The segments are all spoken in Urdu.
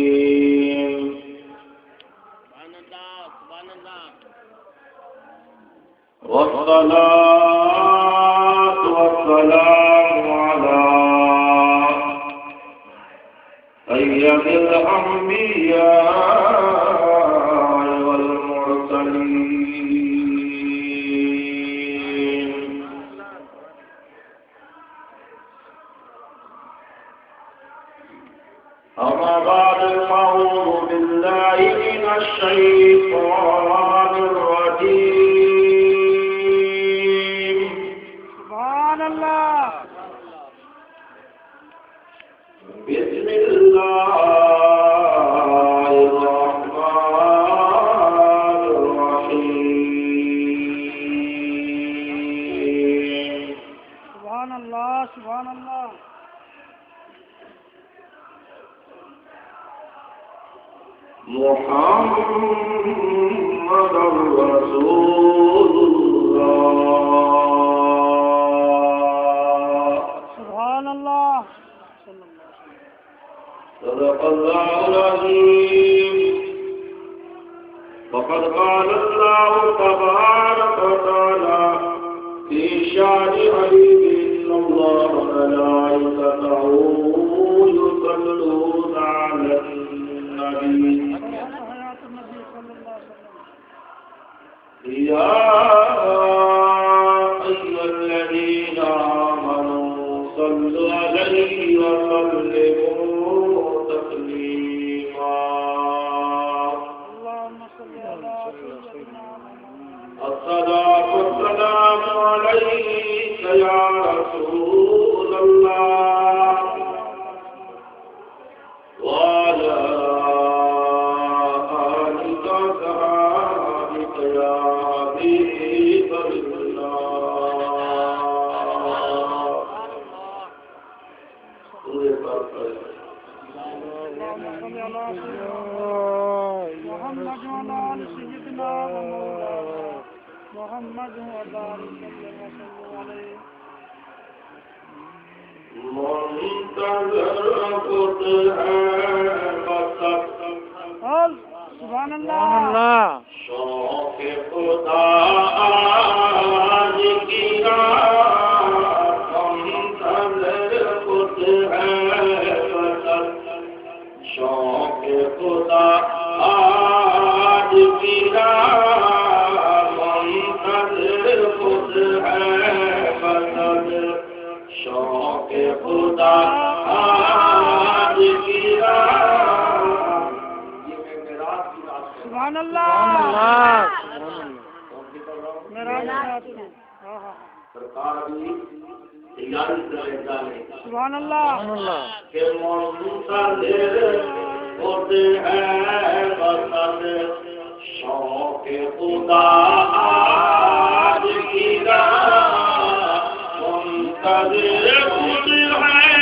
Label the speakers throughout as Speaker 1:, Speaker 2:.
Speaker 1: للمتقين والصلاة والسلام على سيد الأنبياء والمرسلين أما بعد فأعوذ بالله من الشيطان الرجيم
Speaker 2: سبحان الله
Speaker 1: بسم الله الرحمن الرحيم
Speaker 2: سبحان الله سبحان الله
Speaker 1: محمد رسول الله
Speaker 2: سبحان الله
Speaker 1: صدق الله العظيم وقد قال الله تبارك وتعالى في شأن حبيبه إن الله وملائكته يصلون على النبي يا أيها الذين آمنوا صلوا عليه وسلموا تسليما
Speaker 2: اللهم صل على سيدنا محمد
Speaker 1: الصلاة والسلام عليك يا رسول الله وعلى آلك وصحبك يا حبيب الله پورے بات کریں
Speaker 2: اللهم صل على سيدنا محمد وعلى آل سيدنا محمد وعلى آل سيدنا وسلم عليه
Speaker 1: منتظر خود ہے بسط
Speaker 2: سبحان الله
Speaker 1: شوق خدا آج کی رات منتظر خود ہے بسط شوق خدا آج کی رات منتظر خود ہے بسط شوق خدا آج کی رات یہ معراج کی رات ہے
Speaker 2: سبحان الله معراج رات کو
Speaker 1: سرکار بھی تیاری کر لیتا ہے
Speaker 2: سبحان الله
Speaker 1: کہ منتظر ہوتے ہیں بسط شوق خدا آج کی رات منتظر خود ہے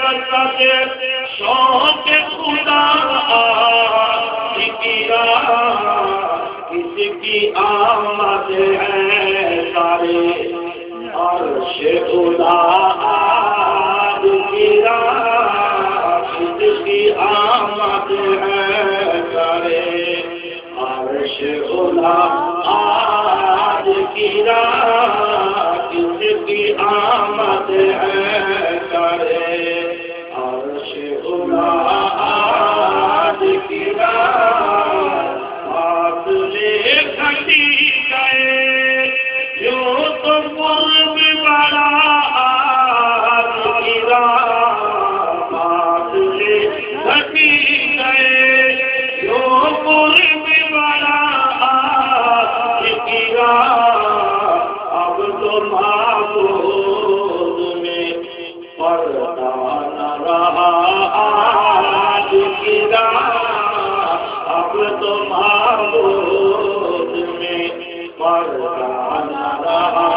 Speaker 1: بسط شوق خدا آج کی رات کس کی آمد ہے سارے عرش خدا آج کی رات کس کی آمد ہے سارے عرش خدا آج کی رات کس کی آمد ہے سارے عرش خدا آج کی رات فاصلے گھٹی گئے یوں تو قرب بڑا آج کی رات فاصلے گھٹی گئے یوں قرب بڑا آج کی رات اب تو معبود میں پردہ نہ رہا آج کی رات اب تو معبود میں پردہ نہ رہا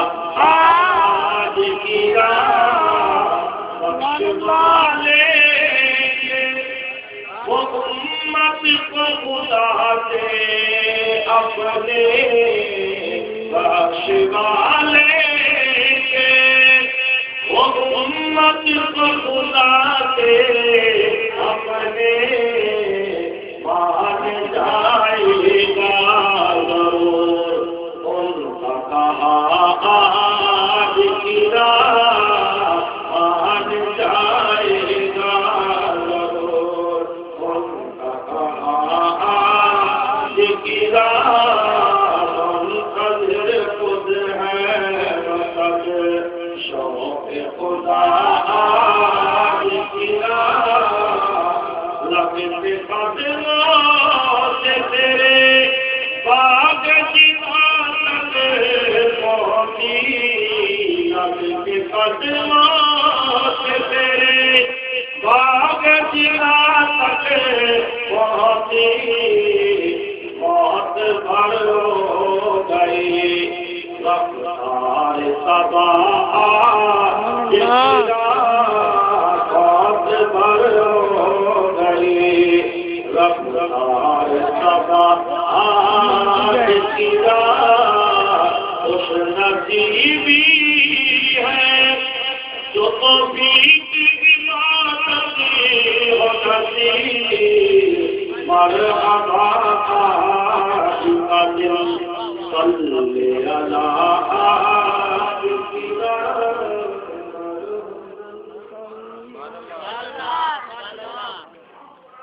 Speaker 1: آج کی رات بخش والے وہ امت کو خدا سے اپنے بخش والے وہ امت کو خدا کے اپنے مان جائے گا ضرور ان کا کہا آج گرا مان جائے گا ضرور ان کا کہا آج گرا منتظر خود ہے مقصد شوق خدا آج گرا لگت قدموں سے تیرے باغ کی مانند پہنچی لگت قدموں سے تیرے باغ کی تک پہنچی موت بھر ہو گئی رفتار صبا موت بھر ہو گئی رفتار صبا خوش نصیبی ہے جو تو بیت عبادتی ہو نصیب مرحبا کا دل صلی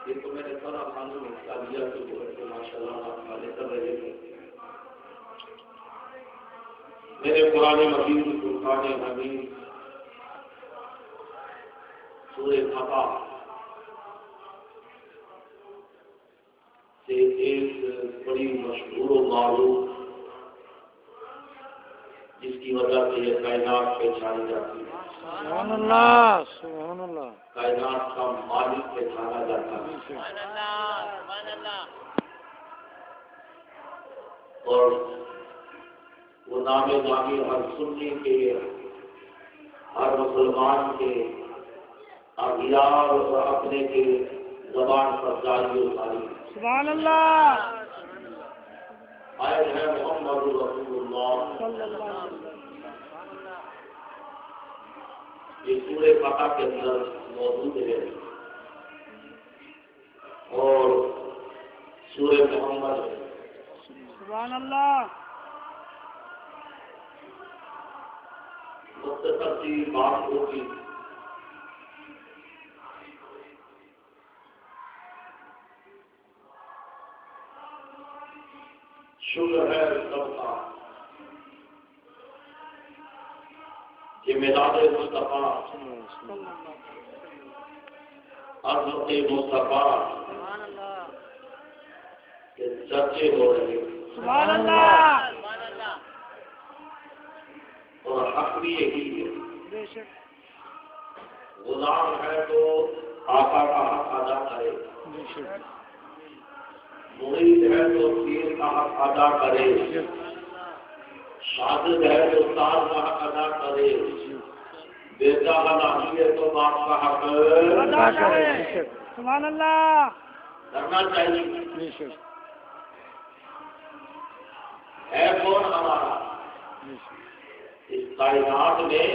Speaker 1: یہ تو میں نے سارا قانون کا دیا تو ماشاء اللہ کر رہے تھے میرے قرآن مجید فرقان حمید سورہ فتح سے ایک بڑی مشہور و معروف جس کی وجہ سے یہ کائنات پہچانی جاتی ہے
Speaker 2: سبحان اللہ سبحان اللہ
Speaker 1: کائنات کا مالک پہچانا جاتا ہے اور وہ نام نامی ہر سنی کے ہر مسلمان کے اغیار اور اپنے کے زبان پر جاری و ساری
Speaker 2: سبحان اللہ
Speaker 1: آئے ہے محمد رسول اللہ
Speaker 2: صلی اللہ علیہ وسلم
Speaker 1: یہ سورہ فتح کے اندر موجود ہے اور سورہ محمد ہے
Speaker 2: سبحان اللہ
Speaker 1: مختصر سی بات ہوگی شکر ہے سب کا کہ میلاد مصطفیٰ عظمت مصطفیٰ کے چرچے ہو رہے ہیں
Speaker 2: سبحان اللہ
Speaker 1: اور حق بھی یہی ہے
Speaker 2: بے شک
Speaker 1: غلام ہے تو آقا کا حق ادا کرے
Speaker 2: بے شک
Speaker 1: مرید ہے تو پیر کا حق ادا کرے شاگرد ہے تو استاد کا حق ادا کرے بیٹا حلالی ہے تو باپ کا حق
Speaker 2: ادا کرے سبحان اللہ
Speaker 1: کرنا چاہیے
Speaker 2: بے شک
Speaker 1: ہے کون ہمارا اس کائنات میں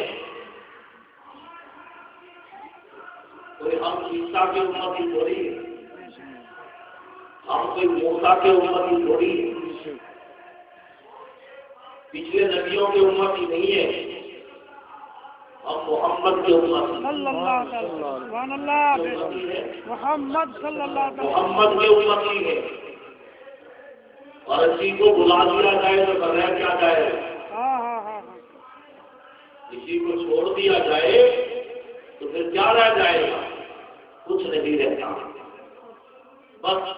Speaker 1: کوئی ہم عیسیٰ کے امتی تھوڑی ہے ہم کوئی موسیٰ کے امتی تھوڑی ہے پچھلے نبیوں کے امتی نہیں ہے ہم محمد کے امتی
Speaker 2: صلی اللہ علیہ وسلم سبحان اللہ بے شک محمد صلی اللہ علیہ وسلم
Speaker 1: محمد کے امتی ہے اور اسی کو بلا دیا جائے تو رہ کیا جائے
Speaker 2: ہاں ہاں ہاں
Speaker 1: کسی کو چھوڑ دیا جائے تو پھر کیا رہ جائے گا کچھ نہیں رہتا بس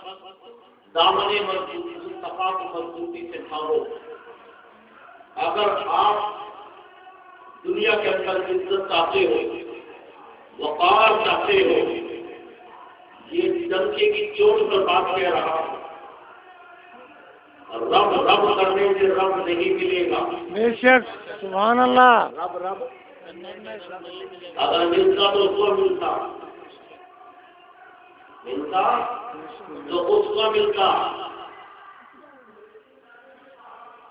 Speaker 1: دامن مضبوطی مصطفیٰ کو مضبوطی سے تھامو اگر آپ دنیا کے اندر عزت چاہتے ہو وقار چاہتے ہو یہ ڈنکے کی چوٹ پر بات کہہ رہا ہوں رب رب کرنے سے رب نہیں ملے گا
Speaker 2: بے شک سبحان اللہ
Speaker 1: رب رب اگر ملتا تو اس کو ملتا تو اس کو ملتا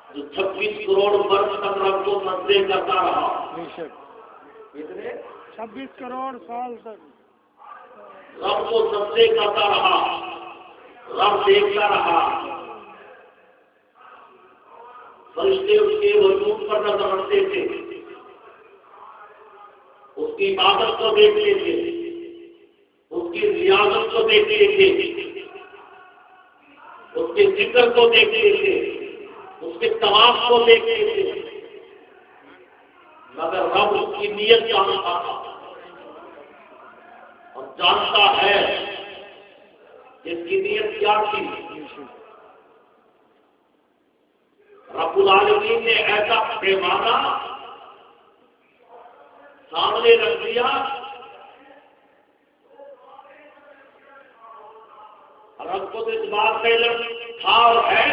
Speaker 1: جو 26 کروڑ برس تک رب کو مزے کرتا رہا کتنے
Speaker 2: 26 کروڑ سال تک
Speaker 1: رب کو سجدے کرتا رہا، رب دیکھتا رہا، فرشتے اس کے وجود پر نظر رکھتے تھے، اس کی عبادت کو دیکھتے تھے، اس کی ریاضت کو دیکھتے تھے، اس کے ذکر کو دیکھتے تھے، اس کے طواف کو دیکھتے تھے، مگر رب اس کی نیت جانتا تھا اور جانتا ہے اس کی نیت کیا تھی۔ رب العالمین نے ایسا پیمانہ سامنے رکھ دیا، رب کو تو اس بات کا علم تھا اور ہے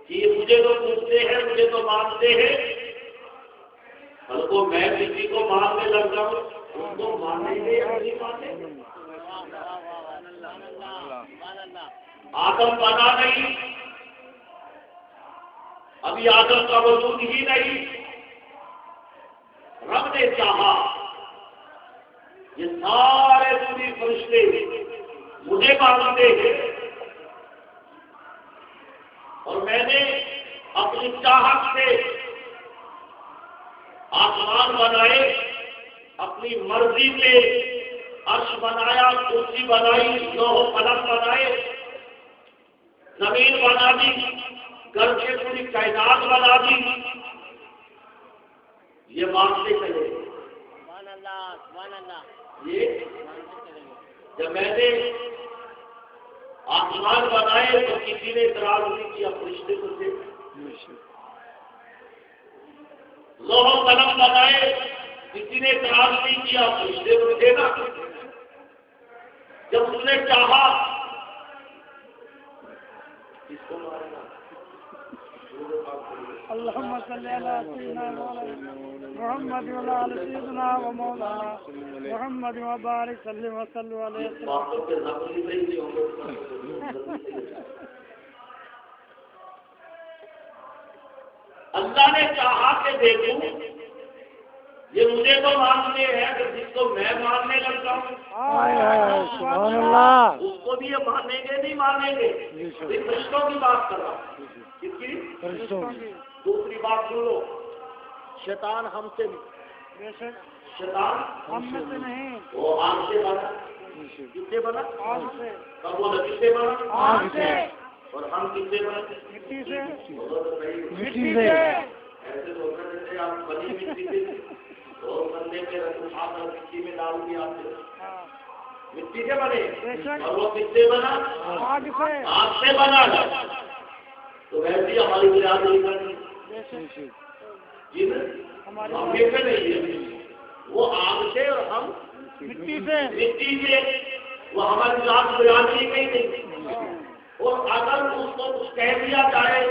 Speaker 1: کہ یہ مجھے تو پوچھتے ہیں، مجھے تو مانتے ہیں، کل کو میں کسی کو ماننے لگ جاؤں ان کو مانیں گے یا نہیں مانیں گے؟ آدم بنا نہیں، ابھی آدم کا وجود ہی نہیں، رب نے چاہا یہ سارے پوری فرشتے مجھے مانتے ہیں اور میں نے اپنی چاہت سے آسمان بنائے، اپنی مرضی سے عرش بنایا، کرسی بنائی، لوح و قلم بنائے، زمین بنا دی، گھر سے پوری کائنات بنا دی، یہ مانتے چلے۔ یہ جب میں نے آسمان بنائے تو کسی نے اعتراض نہیں کیا، فرشتے کو تھے، لوح و قلم بنائے کسی نے اعتراض نہیں کیا، فرشتے کو تھے نا۔ جب اس نے چاہا اس کو مارنا،
Speaker 2: اللهم صل على سيدنا محمد وعلى آل سيدنا ومولانا محمد وبارك وسلم وصلوا عليه
Speaker 1: اللہ نے چاہا کہ دیکھوں یہ مجھے تو مانتے ہیں کہ جس کو میں ماننے لگتا ہوں
Speaker 2: سبحان اللہ،
Speaker 1: اس کو بھی یہ مانیں گے نہیں مانیں گے۔ فرشتوں کی بات کر رہا ہوں، کس کی؟ دوسری بات سن لو، شیطان ہم سے شیطان
Speaker 2: ہم میں سے نہیں،
Speaker 1: وہ آگ سے بنا، کس سے بنا؟
Speaker 2: آگ سے،
Speaker 1: کب وہ کس سے بنا؟
Speaker 2: آگ سے،
Speaker 1: اور ہم کس سے بنا؟
Speaker 2: مٹی سے،
Speaker 1: مٹی سے۔ ایسے تو جیسے آپ بنی مٹی سے اور بندے کے رکھا کر مٹی میں ڈال دیا، مٹی سے بنے، اور وہ کس سے بنا؟
Speaker 2: آگ سے،
Speaker 1: آگ سے بنا۔ تو ویسے ہماری برادری کا جن ہم سے نہیں ہے، وہ آگ سے اور ہم
Speaker 2: مٹی سے،
Speaker 1: مٹی سے، وہ ہماری ذات برادری میں ہی نہیں۔ اور اگر اس کو کچھ کہہ دیا جائے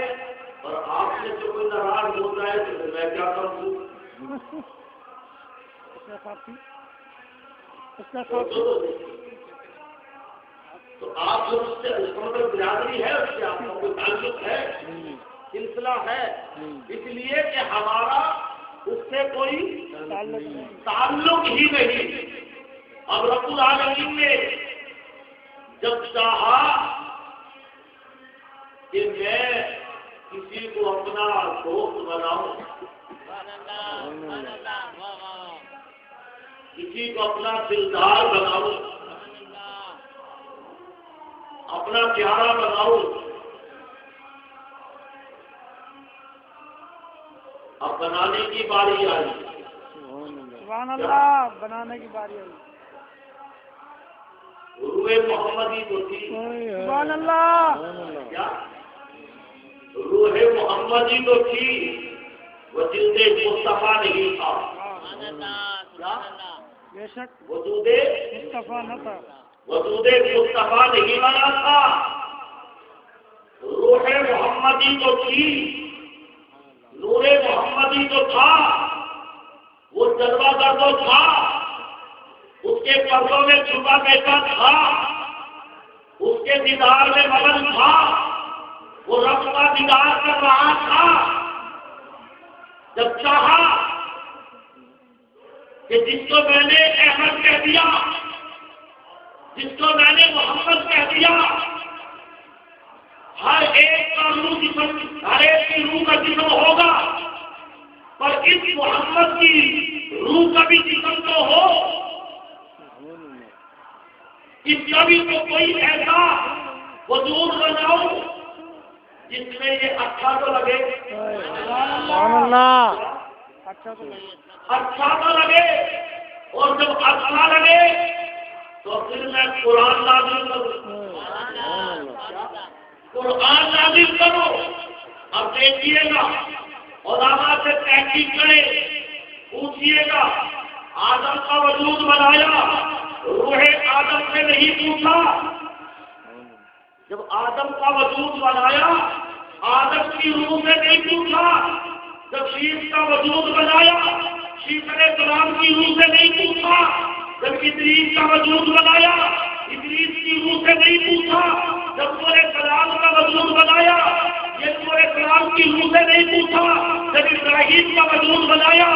Speaker 1: اور آپ سے جو کوئی ناراض ہو جائے تو میں کیا کروں؟ تو آپ جو اس سے اس کا مطلب برادری ہے، اس سے آپ کا کوئی تعلق ہے، سلسلہ ہے، اس لیے کہ ہمارا اس سے کوئی تعلق ہی نہیں۔ اب رب العالمین نے جب چاہا کہ میں کسی کو اپنا دوست بناؤں، کسی کو اپنا دلدار بناؤں، اپنا پیارا بناؤں، اب بنانے کی باری آئی۔
Speaker 2: سبحان اللہ، بنانے کی باری آئی۔
Speaker 1: روح محمدی تو تھی،
Speaker 2: سبحان اللہ،
Speaker 1: کیا روح محمدی تو تھی، وہ جلد مصطفیٰ نہیں تھا۔
Speaker 2: بے شک
Speaker 1: وجود
Speaker 2: مصطفیٰ نہ تھا،
Speaker 1: وجود مصطفیٰ نہیں بنا تھا، روح محمدی تو تھی، نور محمدی تو تھا، وہ جلوہ گر تو تھا، اس کے پردوں میں چھپا بیٹھا تھا، اس کے دیدار میں مگن تھا، وہ رب کا دیدار کر رہا تھا۔ جب چاہا کہ جس کو میں نے احمد کہہ دیا، جس کو میں نے محمد کہہ دیا، ہر ایک کا روح جسم، ہر ایک کی روح کا جسم ہوگا، پر اس محمد کی روح کا بھی جسم تو ہو۔ اس کا بھی تو کوئی ایسا وجود بناؤ جس میں یہ اچھا تو لگے، اچھا تو لگے، اور جب اچھا لگے تو پھر میں قرآن نازل کروں، قرآن نازل کرو۔ اب دیکھیے گا، علماء سے تحقیق کرے، پوچھیے گا آدم کا وجود بنایا، روح آدم سے نہیں پوچھا۔ جب آدم کا وجود بنایا، آدم کی روح سے نہیں پوچھا۔ جب شیش کا وجود بنایا، شیش علیہ السلام کی روح سے نہیں پوچھا۔ جب ادریس کا وجود بنایا، ادریس کی روح سے نہیں پوچھا۔ جب سورہ کلام کا وجود بنایا، یہ سورہ کلام کی روح سے نہیں پوچھا۔ جب ابراہیم کا وجود بنایا،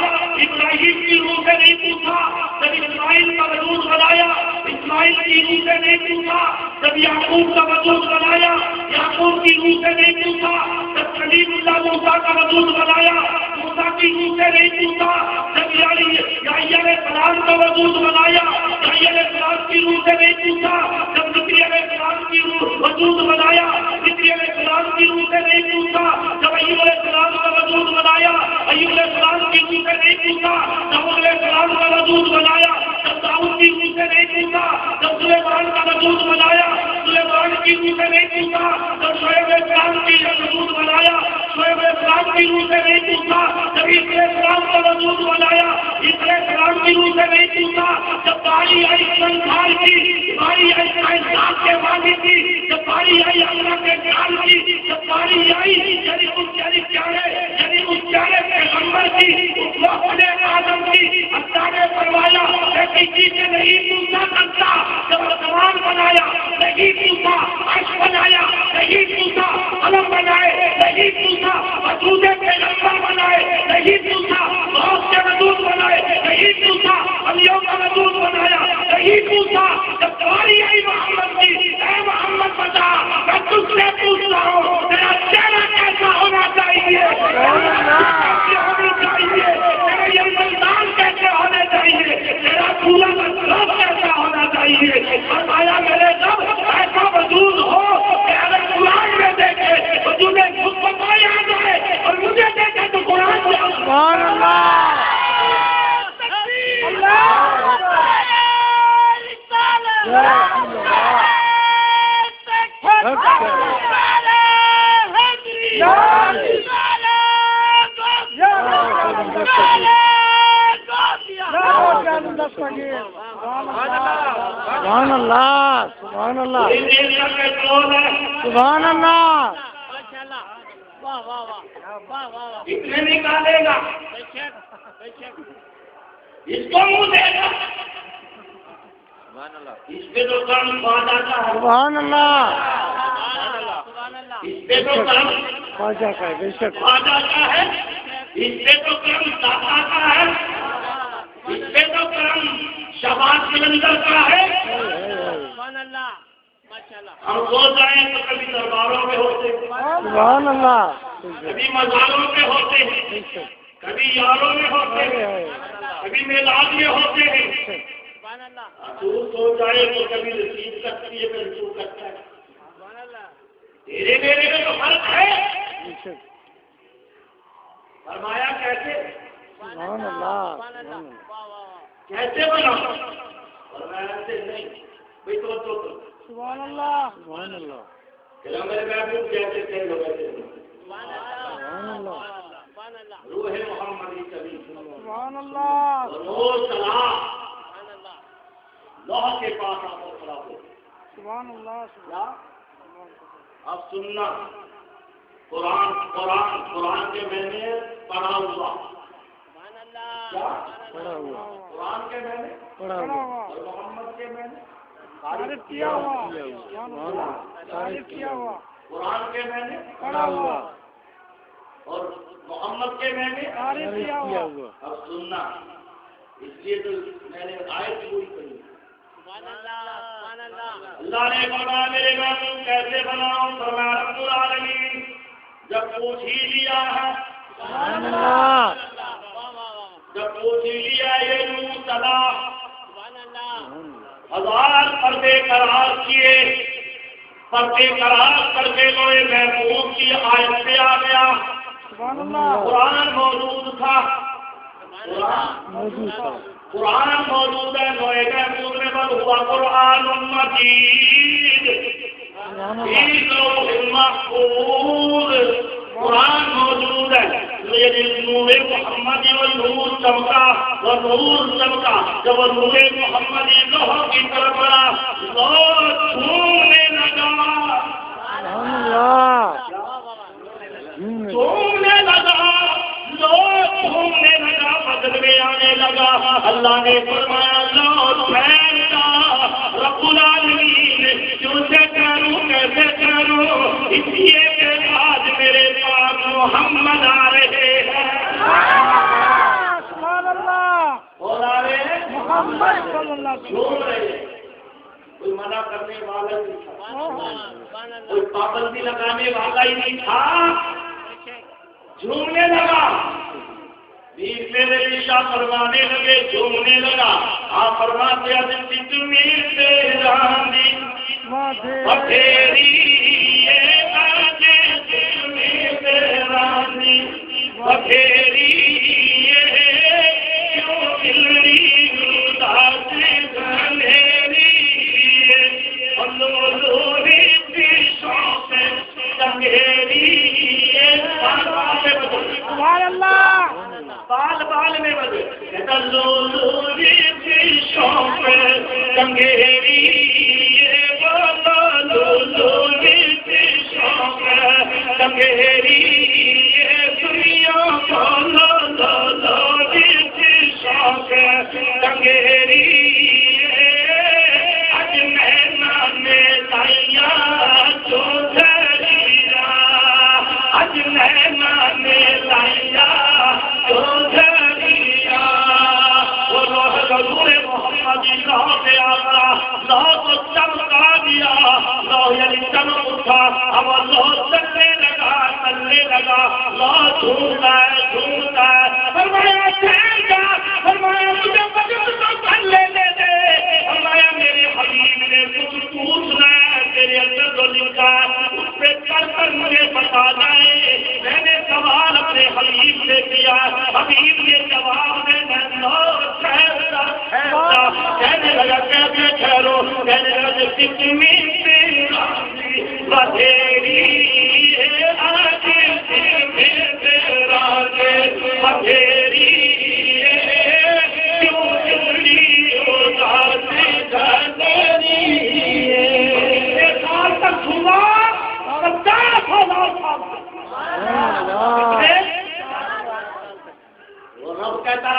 Speaker 1: ابراہیم کی روح سے نہیں پوچھا۔ جب اسماعیل کا وجود بنایا، اسماعیل کی روح سے نہیں پوچھا۔ جب یعقوب کا وجود بنایا، یعقوب کی روح سے نہیں پوچھا۔ جب کلیم اللہ موسیٰ کا وجود بنایا، موسیٰ کی روح سے نہیں پوچھا۔ جب یحییٰ علیہ السلام کا وجود بنایا، یحییٰ علیہ السلام کی روح سے نہیں پوچھا۔ جب ذکر علیہ السلام کی روح وجود بنایا، ذکر علیہ السلام کی روح سے نہیں پوچھا۔ جب ایوب علیہ السلام کا وجود بنایا، ایوب علیہ السلام کی روح سے نہیں پوچھا۔ داؤد علیہ السلام کا وجود بنایا، جب داؤد کی روح سے نہیں پوچھا۔ جب سلیمان کا وجود بنایا، سلیمان کی روح سے نہیں پوچھا۔ جب شعیب علیہ السلام کی وجود بنایا، شعیب علیہ السلام کی روح سے نہیں پوچھا۔ جب عیسی علیہ السلام کا وجود بنایا، عیسی علیہ السلام کی روح سے نہیں پوچھا۔ جب باری آئی سنسار کی، باری آئی کائنات کے مالک کی، جب باری آئی اللہ کے جلال کی، جب باری آئی یعنی اس پیارے پیغمبر کی، اس وقت آدم کی، اللہ نے فرمایا میں کسی سے نہیں پوچھا کرتا۔ جب آسمان بنایا نہیں پوچھا، عرش بنایا نہیں پوچھا، قلم بنائے نہیں پوچھا، وجود پیغمبر بنائے نہیں پوچھا، بہت سے وجود بنائے نہیں پوچھا، انبیاء کا وجود بنایا نہیں پوچھا۔ جب تمہاری آئی محمد کی، اے محمد بتا میں تجھ سے پوچھتا ہوں تیرا چہرہ کیسا ہونا چاہیے، کیسے ہونی چاہیے، تیرے یہ ملدان کیسے ہونے چاہیے، تیرا پورا مطلب کیسا ہونا چاہیے۔ فرمایا میرے جب ایسا وجود ہو کہ اگر قرآن میں دیکھے وجود خود کو پایا جائے اور مجھے دیکھے تو قرآن سے سبحان اللہ
Speaker 2: سبحان اللہ سبحان اللہ سبحان اللہ
Speaker 1: کتنے نکالے گا اس کو منہ دے گا، اس پہ تو کم کھا جاتا ہے،
Speaker 2: سبحان اللہ
Speaker 1: اس پہ تو کم
Speaker 2: کھا جاتا ہے، بے شک
Speaker 1: کھا جاتا ہے، اس پہ تو کم داتا کا ہے، اس پہ تو کم شباز سلندر کا ہے۔ ہم سوچ رہے ہیں تو کبھی درباروں میں ہوتے ہیں،
Speaker 2: سبحان اللہ
Speaker 1: کبھی مزاروں میں ہوتے ہیں، کبھی یاروں میں ہوتے ہیں، کبھی میلاد میں ہوتے ہیں۔ تو سوچ آئے تو کبھی رسید کرتی ہے، کبھی تو کرتا ہے۔ تیرے میرے میں تو فرق ہے۔ فرمایا کیسے؟
Speaker 2: سبحان اللہ
Speaker 1: کیسے بنا؟ فرمایا ایسے نہیں بھائی تو
Speaker 2: سبحان اللہ سبحان اللہ
Speaker 1: کہ میرے محبوب جیسے تھے لوگ ایسے
Speaker 2: سبحان اللہ
Speaker 1: روح محمدی کبھی
Speaker 2: سبحان اللہ
Speaker 1: روز سلام لوح کے پاس آپ کو کھڑا ہو۔
Speaker 2: سبحان اللہ
Speaker 1: اب سننا قرآن قرآن قرآن کے میں نے پڑھا ہوا،
Speaker 2: پڑھا ہوا
Speaker 1: قرآن کے میں نے
Speaker 2: پڑھا ہوا
Speaker 1: اور محمد کے میں نے
Speaker 2: تعریف کیا ہوا تعریف کیا ہوا
Speaker 1: قرآن کے میں نے
Speaker 2: پڑھا ہوا
Speaker 1: اور محمد کے میں نے
Speaker 2: تعریف کیا ہوا۔
Speaker 1: اب سننا اس لیے تو میں نے آیت پوری پڑھی. اللہ نے فرمایا میرے محبوب کیسے بناؤں؟ فرمایا رب العالمین جب پوچھ ہی لیا ہے جب پوچھ ہی لیا یہ نور صدا 1000 پردے قرار کیے پردے قرار کر کے لوہے محفوظ کی آیت پہ آ گیا. قرآن موجود تھا قرآن موجود ہے لوہے محفوظ میں بل ہوا قرآن مجید فی لوح محفوظ. قرآن موجود ہے نور محمدی و نور چمکا و نور چمکا جب نور محمدی لوح کی طرف بڑھا لوح چھونے لگا چھونے لگا لوح چھونے لگا بدل میں آنے لگا. اللہ نے فرمایا لوح پھیلتا رب العالمین کیسے کروں کیسے کروں اس لیے کہ آج میرے پاس محمد آ رہے ہیں.
Speaker 2: سبحان اللہ
Speaker 1: اور آ رہے ہیں
Speaker 2: محمد صلی اللہ
Speaker 1: جھوم رہے ہیں. کوئی منع کرنے والا نہیں تھا کوئی پابندی لگانے والا ہی نہیں تھا. جھومنے لگا پیر میرے عشاء فرمانے لگے جھومنے لگا. آپ فرماتے ہیں تمہیں تیرا دی بتیری بکھیری کیوں دلری اداس گھنیری لوری پیشوں سے چنگیری.
Speaker 2: سبحان اللہ
Speaker 1: بال بال میں بدل لوری پیشوں سے چنگیری لوری پیشوں سے چنگیری چنگیری اج مینا میں لائیا تو دھریا اج مینا میں لائیا تو دھریا. وہ لوہ حضور محمدی لوہ پہ آگا لوہ کو چمکا دیا. لوہ یعنی چمک اٹھا اب لوہ چلنے لگا لوہ جھومتا ہے فرمایا ٹھہر جا فرمایا مجھے وجود تو کر لینے دے. فرمایا میرے حبیب نے کچھ پوچھنا ہے تیرے اندر تو لکھا ہے اس پہ کر کر مجھے بتا جائے. میں نے سوال اپنے حبیب سے کیا حبیب نے جواب دے میں کہنے لگا کیسے ٹھہرو کہنے لگا کتنی بدھیری بدھیری کیوں چڑی سال تک سنا 50,000 سال وہ رب کہتا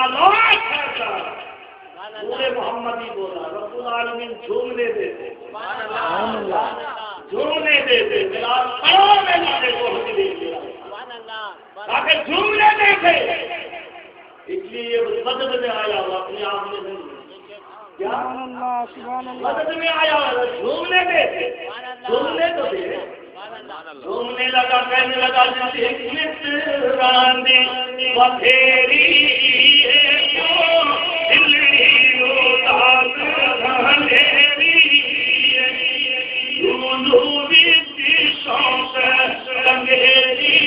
Speaker 1: پورے محمدی بولا رب العالمین جھومنے دیتے جھومنے دیتے کروڑوں میں جانے کو تاکہ جھومنے دیتے. اس لیے یہ مدد میں آیا ہوا اپنے آپ میں نہیں کیا مدد میں آیا ہوا جھومنے دیتے جھومنے تو دے جھومنے لگا کہنے لگا راندی بکھیری دلری اداس گھنیری لوری پیشوں سے چنگیری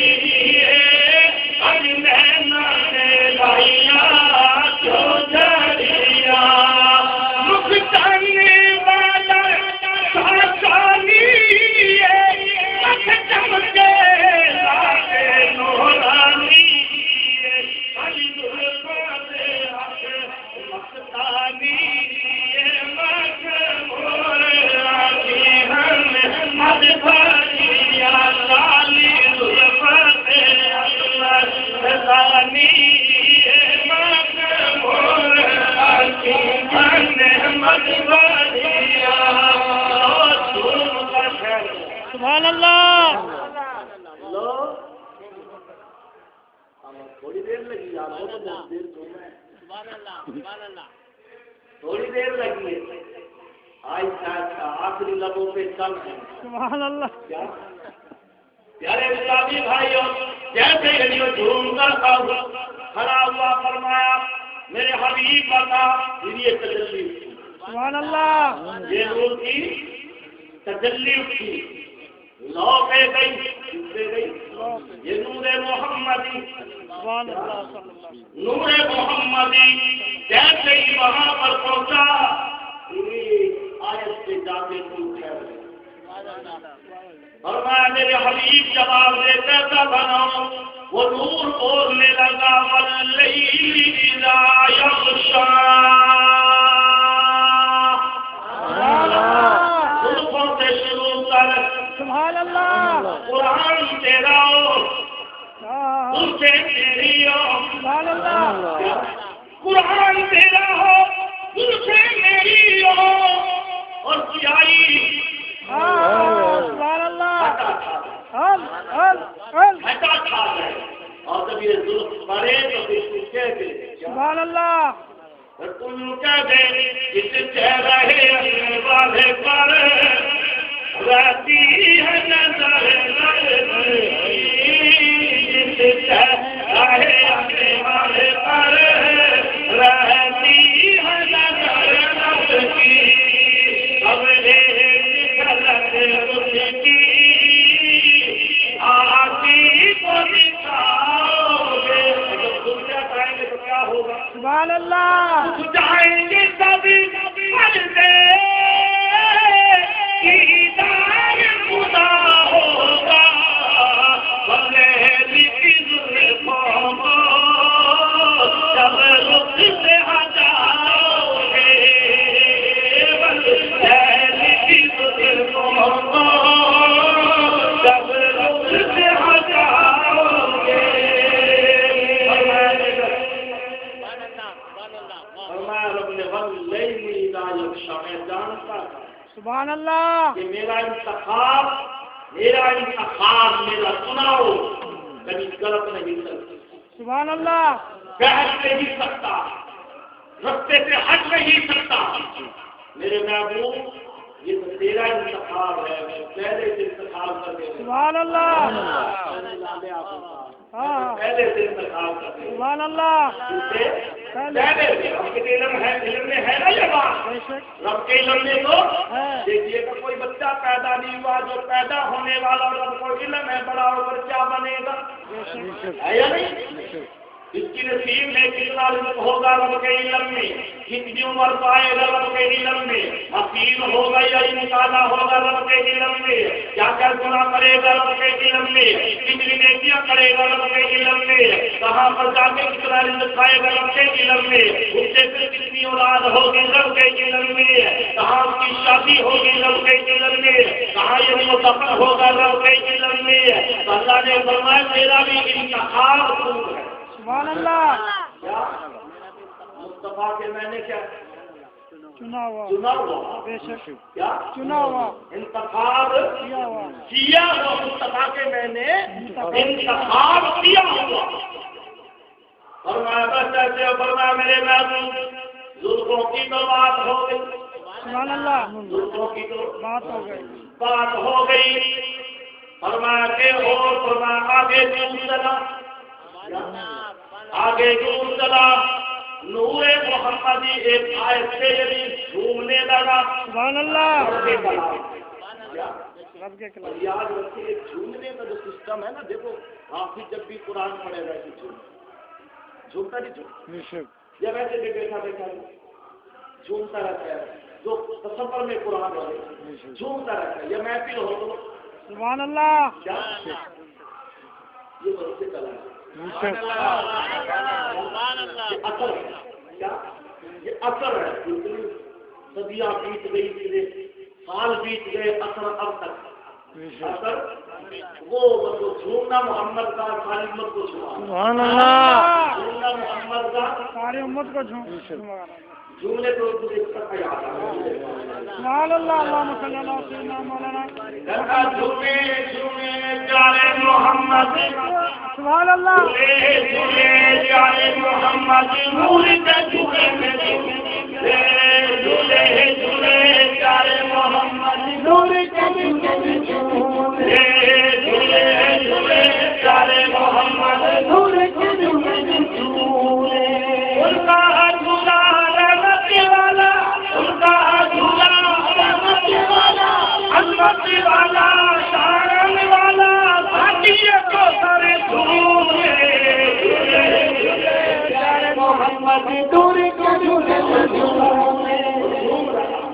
Speaker 1: اج مینا نے لائیا جو جھریا رخ کرنے والا ساسانی اکھ چمکے لاتے نورانی علی دلفاتے اکھ مستانی مکھ مورانی مد بھریا لالی دلفاتے اکھ مستانی مکھ مورانی مد بھریا.
Speaker 2: سبحان اللہ
Speaker 1: تھوڑی دیر لگی آپ کو دیر تو میں تھوڑی دیر لگی ہے، آہستہ آہستہ آخری لبوں پہ چل ہے.
Speaker 2: سبحان اللہ.
Speaker 1: کیا پیارے اسلامی بھائیوں، جیسے ہی وہ جھوم کر کھڑا ہوا فرمایا میرے حبیب بتا یہ تجلی.
Speaker 2: سبحان اللہ.
Speaker 1: یہ نور کی تجلی اٹھی، لو پہ گئی، یہ نور محمدی.
Speaker 2: سبحان اللہ. صلی اللہ.
Speaker 1: نور محمدی جیسے ہی وہاں پر پہنچا آیت سے جا کے فرمایا میرے حبیب جواب دے کیسا بناؤ؟ وہ نور بولنے لگا واللیل اذا یغشا. زلفوں سے شروع کر
Speaker 2: سبحان اللہ.
Speaker 1: قرآن تیرا ہو، زلفیں تیری ہو.
Speaker 2: سبحان اللہ.
Speaker 1: قرآن تیرا ہو، زلفیں میری ہو، اور سیاہی
Speaker 2: سبحان اللہ.
Speaker 1: ہٹا کھا جائے. اور جب یہ زلف پڑے تو پھر کہہ دے
Speaker 2: سبحان اللہ.
Speaker 1: تم کہہ دے جس چہرے اپنے والے پر رہتی ہے نظر جس چہرے اپنے والے پر رہتی ہے نظر کی اب
Speaker 2: سبحان اللہ.
Speaker 1: جائیں گے سبھی پردے دیدار خدا ہوگا واللیل کی زلفوں کو جب رخ سے ہٹاؤ گے واللیل کی زلفوں کو جب رخ سے ہٹاؤ گے. میں جانتا تھا
Speaker 2: سبحان اللہ.
Speaker 1: کہ میرا انتخاب میرا چناؤ کبھی غلط نہیں سکتا،
Speaker 2: سبحان اللہ.
Speaker 1: بحث نہیں سکتا، رستے سے ہٹ نہیں سکتا. میرے محبوب یہ تو تیرا انتخاب ہے، میں پہلے سے انتخاب کر کے
Speaker 2: سبحان اللہ.
Speaker 1: پہلے سے انتخاب کر کے
Speaker 2: سبحان اللہ.
Speaker 1: پہلے سے رب کے علم میں ہے نا یہ بات. رب کے علم میں تو دیکھیے کہ کوئی بچہ پیدا نہیں ہوا، جو پیدا ہونے والا رب کو علم ہے بڑا ہو کر کیا بنے گا، ہے یا نہیں؟ اس کی نصیب میں کتنا رزق ہوگا رب کے علم میں، کتنی عمر پائے گا رب کے علم میں، حکیم ہوگا یا انسانہ ہوگا رب کے علم میں، کیا کیا گناہ کرے گا رب کے علم میں، کتنی نیکیاں کرے گا رب کے علم میں، کہاں پر جا کے کتنا رزق کھائے گا رب کے علم میں، اس سے پھر کتنی اولاد ہوگی رب کے علم میں، کہاں اس کی شادی ہوگی رب کے علم میں، کہاں یہ مظفر ہوگا رب کے علم میں. اللہ نے فرمایا میرا بھی انتخاب ہے.
Speaker 2: سبحان اللہ.
Speaker 1: کیا مصطفیٰ کے میں نے کیا
Speaker 2: چنا
Speaker 1: چنا ہوا؟
Speaker 2: بے شک
Speaker 1: کیا
Speaker 2: چنا ہوا،
Speaker 1: انتخاب
Speaker 2: کیا ہوا.
Speaker 1: کیا ہوا. مصطفیٰ کے میں نے انتخاب کیا ہوا. فرمایا بس ایسے فرمایا میرے محبوب زلفوں کی تو بات ہو گئی.
Speaker 2: سبحان اللہ.
Speaker 1: زلفوں کی تو
Speaker 2: بات ہو گئی.
Speaker 1: بات ہو گئی. فرمایا کہ اور فرمایا آگے کیوں چلا، آگے کیوں چلا. نور محمدی ایک آیت سے جھومنے لگا.
Speaker 2: سبحان اللہ.
Speaker 1: رب کے کلام یاد رکھیے. ایک جھومنے کا جو سسٹم ہے نا، دیکھو حافظ جب بھی قرآن پڑھے گا کہ جھومتا نہیں یا ویسے بھی بیٹھا بیٹھا جھومتا رہتا ہے. جو تصور میں قرآن ہے جھومتا رہتا ہے. یا محفل ہو تو
Speaker 2: سبحان اللہ.
Speaker 1: کیا یہ بہت سے کلا ہے. اثر ہے. کیا یہ اثر ہے. صدیاں بیت گئی، سال بیت گئے، اثر اب تک اثر وہ جھومنا محمد کا ساری امت کو جھوما.
Speaker 2: سبحان اللہ.
Speaker 1: جھومنا محمد کا
Speaker 2: ساری امت کو جھوم.
Speaker 1: جملے تو اس کا یاد آ
Speaker 2: سبحان اللہ اللہم صلی اللہ علیہ وسلم مولانا
Speaker 1: جھومے جھومے پیارے محمد
Speaker 2: سبحان اللہ
Speaker 1: جھومے پیارے محمد نور کے جھولے میں جھولے جھولے پیارے محمد نور کے جھولے میں جھولے جھولے پیارے محمد نور کے جھولے میں جھولے ان کا جھولا رحمت والا ان کا جھولا رحمت والا رحمت والا شان والا ساتھی کو سارے جھولے پیارے محمد نور کے جھولے میں جھولے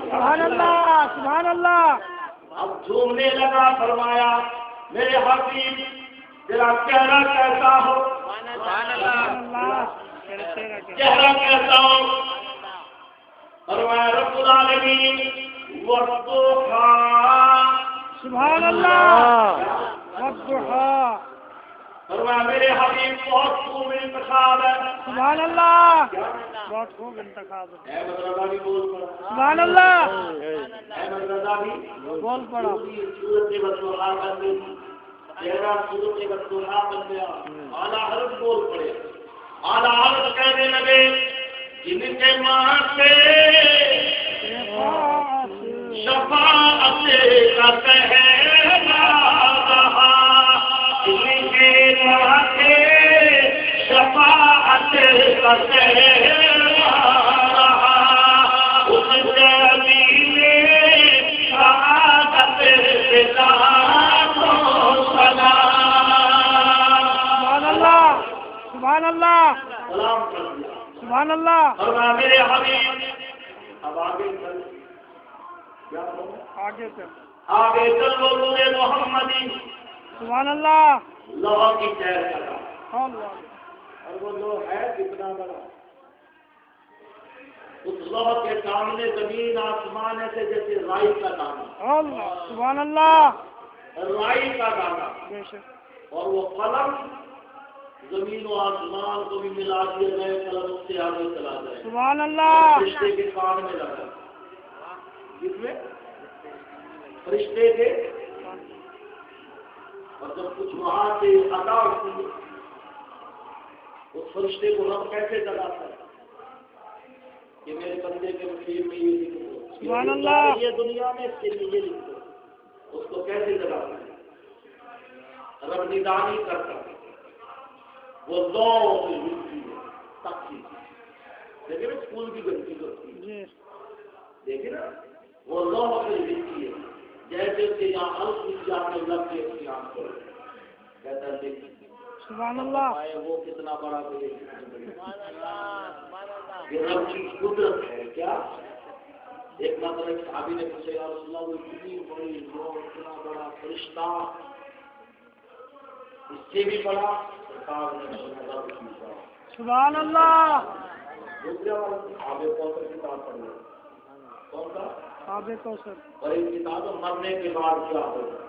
Speaker 2: سبحان اللہ سبحان اللہ
Speaker 1: اب جھومنے لگا فرمایا میرے حبیب تیرا چہرہ کیسا ہو چہرہ کیسا ہو فرمایا رب العالمین والضحیٰ
Speaker 2: سبحان اللہ والضحیٰ
Speaker 1: فرمایا میرے حبیب بہت خوب انتخاب ہے
Speaker 2: سبحان اللہ بہت خوب انتخاب ہے
Speaker 1: احمد رضا بھی بول پڑا
Speaker 2: سبحان اللہ
Speaker 1: احمد رضا بھی
Speaker 2: بول پڑا
Speaker 1: سورت والضحیٰ بن گئی چہرہ سورت والضحیٰ بن گیا اعلیٰ حضرت بول پڑے اعلیٰ حضرت کہنے لگے جن کے ماں سے شفاعت کا کہنا رہا جن کے ماں سے شفاعت کا کہنا رہا اس زمین شہادت سے لاکھوں سلام
Speaker 2: سبحان اللہ سبحان اللہ
Speaker 1: سلام کر دیا
Speaker 2: سبحان اللہ
Speaker 1: اور میرے حبیب اب آگے چل کیا
Speaker 2: آگے چل
Speaker 1: آگے چل وہ نور محمدی
Speaker 2: سبحان اللہ
Speaker 1: لوہ کی سیر کرا
Speaker 2: اللہ
Speaker 1: اور وہ لوہ ہے کتنا بڑا اس لوہ کے سامنے زمین آسمان ایسے جیسے رائی کا دانا
Speaker 2: اللہ سبحان اللہ
Speaker 1: رائی کا دانا
Speaker 2: بے شک
Speaker 1: اور وہ قلم زمین و آسمان کو بھی ملا دیا جائے قلم اس سے آگے چلا جائے
Speaker 2: سبحان اللہ
Speaker 1: فرشتے کے کان میں لگا جس میں فرشتے کے اور جب کچھ وہاں سے عطا ہوتی ہے اس فرشتے کو رب کیسے جلاتا ہے کہ میرے بندے کے نصیب میں یہ لکھو
Speaker 2: سبحان اللہ
Speaker 1: یہ دنیا میں اس کے لیے لکھو اس کو کیسے جلاتا ہے رب نگرانی کرتا ہے وہ دو ملتی ہے تقسیم دیکھیں نا اسکول کی غلطی کرتی ہے
Speaker 2: جی
Speaker 1: دیکھیں نا وہ لوہ سے ملتی ہے جیسے کہ یہاں الف مل جاتے لگ کے اختیار کرو کہتا ہے دیکھیں
Speaker 2: سبحان اللہ
Speaker 1: وہ کتنا بڑا یہ رب کی قدرت ہے کیا ایک مرتبہ ایک صحابی نے پوچھا یا رسول اللہ وہ اتنی بڑی لوہ اتنا بڑا فرشتہ اس سے بھی بڑا
Speaker 2: سبحان اللہ
Speaker 1: دوسرے والا آبے کوثر کتاب پڑھ لیں کون سا
Speaker 2: آب کوثر
Speaker 1: اور ایک کتاب مرنے کے بعد کیا ہوگا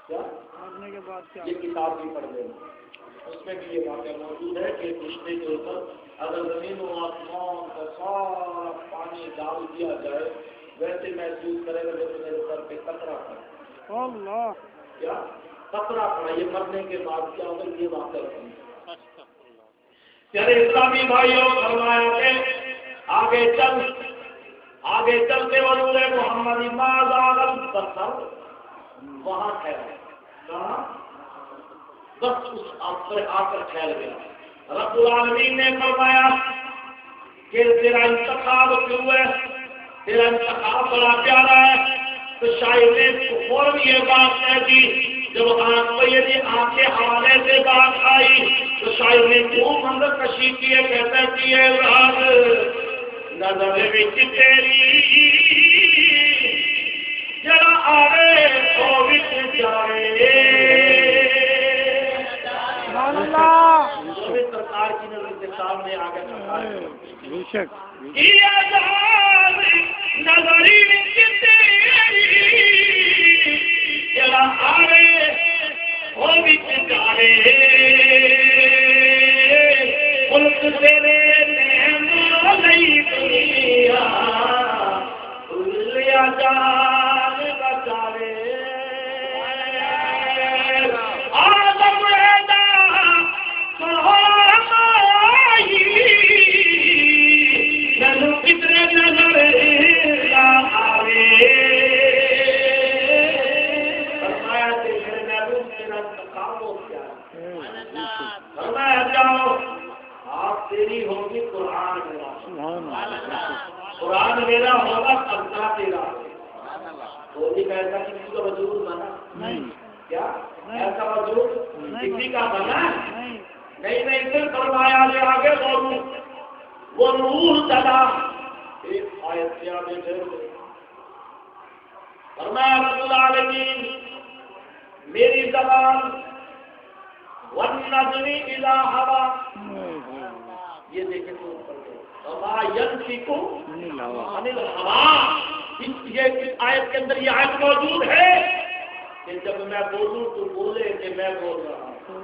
Speaker 1: کیا
Speaker 2: مرنے کے بعد کیا
Speaker 1: یہ کتاب بھی پڑھ لیں اس میں بھی یہ واقعہ موجود ہے کہ رشتے کے اوپر اگر زمین و آسمان کا سارا پانی ڈال دیا جائے ویسے محسوس کرے گا جیسے میرے سر پہ قطرہ پڑا
Speaker 2: اللہ
Speaker 1: کیا قطرہ پڑا یہ مرنے کے بعد کیا ہوگا یہ واقعہ پیارے اسلامی بھائیوں فرمایا کہ آگے چلتے ورود محمد مازال بسر وہاں ٹھہرا کہاں بس اس آ کر ٹھہر گیا رب العالمین نے فرمایا کہ تیرا انتخاب کیوں ہے تیرا انتخاب بڑا پیارا ہے تو شاید نے فوراً یہ بات کہہ دی جب آپ کے حوالے سے بات آئی تو شاید نے کیوں منظر کشی کی ہے کہتا کہ راز نظر وچ تیری جڑا آئے تو وچ جائے
Speaker 2: سبحان اللہ
Speaker 1: سرکار کی نظر کے سامنے آ گیا سرکار
Speaker 2: بے شک
Speaker 1: نظری وچ تیری جڑا آئے وہ وچ جائے ملک تیرے نعمت نہیں قرآن میرا ہوگا کرنا تیرا ہوگا. بولی کا ایسا کسی کا وجود بنا
Speaker 2: نہیں
Speaker 1: کیا ایسا وجود کسی کا بنا
Speaker 2: نہیں
Speaker 1: نہیں پھر فرمایا لے آگے بولوں وہ نور چلا ایک آیت سے آگے فرمایا رب العالمین میری زبان والنجم اذا ہوا یہ دیکھیں تو وما ينطق عن الهوى. یہ آیت کے اندر یہ آیت موجود ہے کہ جب میں بولوں تو بولے کہ میں بول رہا ہوں,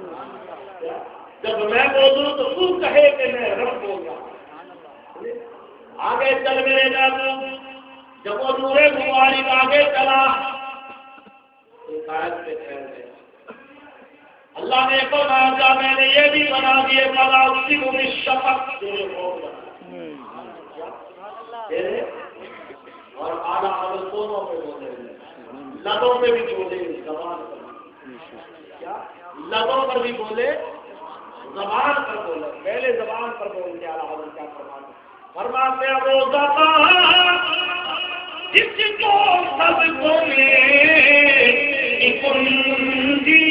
Speaker 1: جب میں بولوں تو تو کہے کہ میں رب بول رہا ہوں. آگے چل میرے محبوب جب وہ نور مبارک آگے چلا ایک آیت پہ ٹھہر گئے. اللہ نے فرمایا میں نے یہ بھی بنا دیے بنا اسی کو بھی شفق تیرے خوف بنا تیرے اور اعلیٰ حضرت دونوں پہ بولے لبوں پہ بھی بولے زبان پر کیا لبوں پر بھی بولے زبان پر بولے. پہلے زبان پر بول کے اعلیٰ حضرت کیا فرماتے ہیں وہ زبان جس کو سب بولے کنجی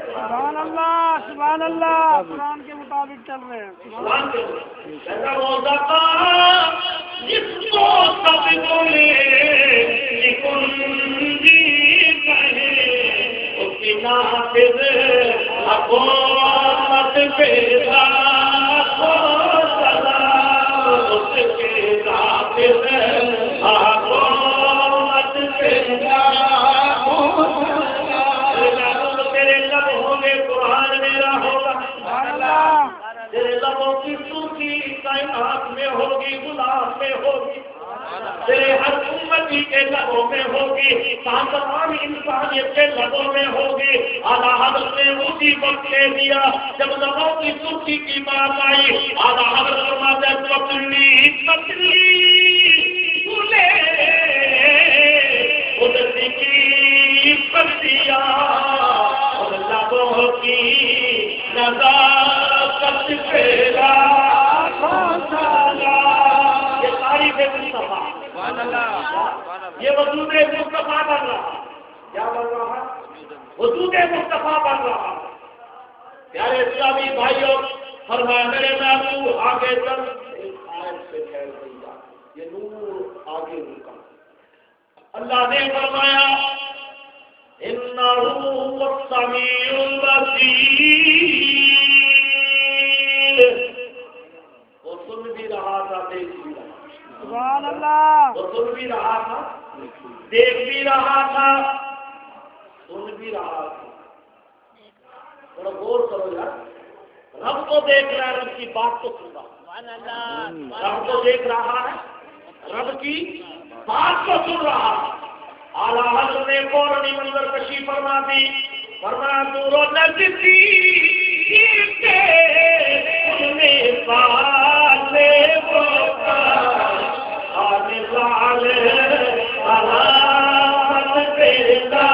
Speaker 2: سبحان اللہ سبحان اللہ قرآن کے مطابق چل رہے ہیں.
Speaker 1: جس کو سب بولے کنجی کہے اس کی نافذ حکومت پیدا ہو سلام اس کے نافذ حکومت پیدا ہو. قرآن میرا ہوگا تیرے لبوں کی سوکھی کائنات میں ہوگی غلام میں ہوگی تیرے ہر امتی کے لبوں میں ہوگی تمام انسانیت کے لبوں میں ہوگی. اعلیٰ حضرت نے اسی وقت کہہ دیا جب لبوں کی سوکھی کی بات آئی اعلیٰ حضرت فرماتے ہیں پتلی پتلی بھولے ادھر کی پتیاں لبوں کی نزاکت پیدا یہ تعریف مصطفیٰ یہ وجود مصطفیٰ بن رہا کیا بن رہا وجود مصطفیٰ بن رہا. پیارے اسلامی بھائیوں فرمایا میرے محبوب آگے چل ایک آیت سے ٹھہر گئی یہ نور آگے رکا. اللہ نے فرمایا إِنَّهُ هُوَ السَّمِيعُ الْبَصِيرُ. وہ سن بھی رہا تھا دیکھ بھی رہا
Speaker 2: سبحان اللہ
Speaker 1: وہ سن بھی رہا تھا دیکھ بھی رہا تھا سن بھی رہا تھا. تھوڑا غور کرو یار رب کو دیکھ رہا ہے رب کی بات کو سن رہا رب کو دیکھ رہا ہے رب کی بات کو سن رہا. اعلیٰ حضرت نے فوراً منظر کشی فرما دی فرمایا دور و نزدیک کے اپنے پالے وہ آنے والے علامت پیدا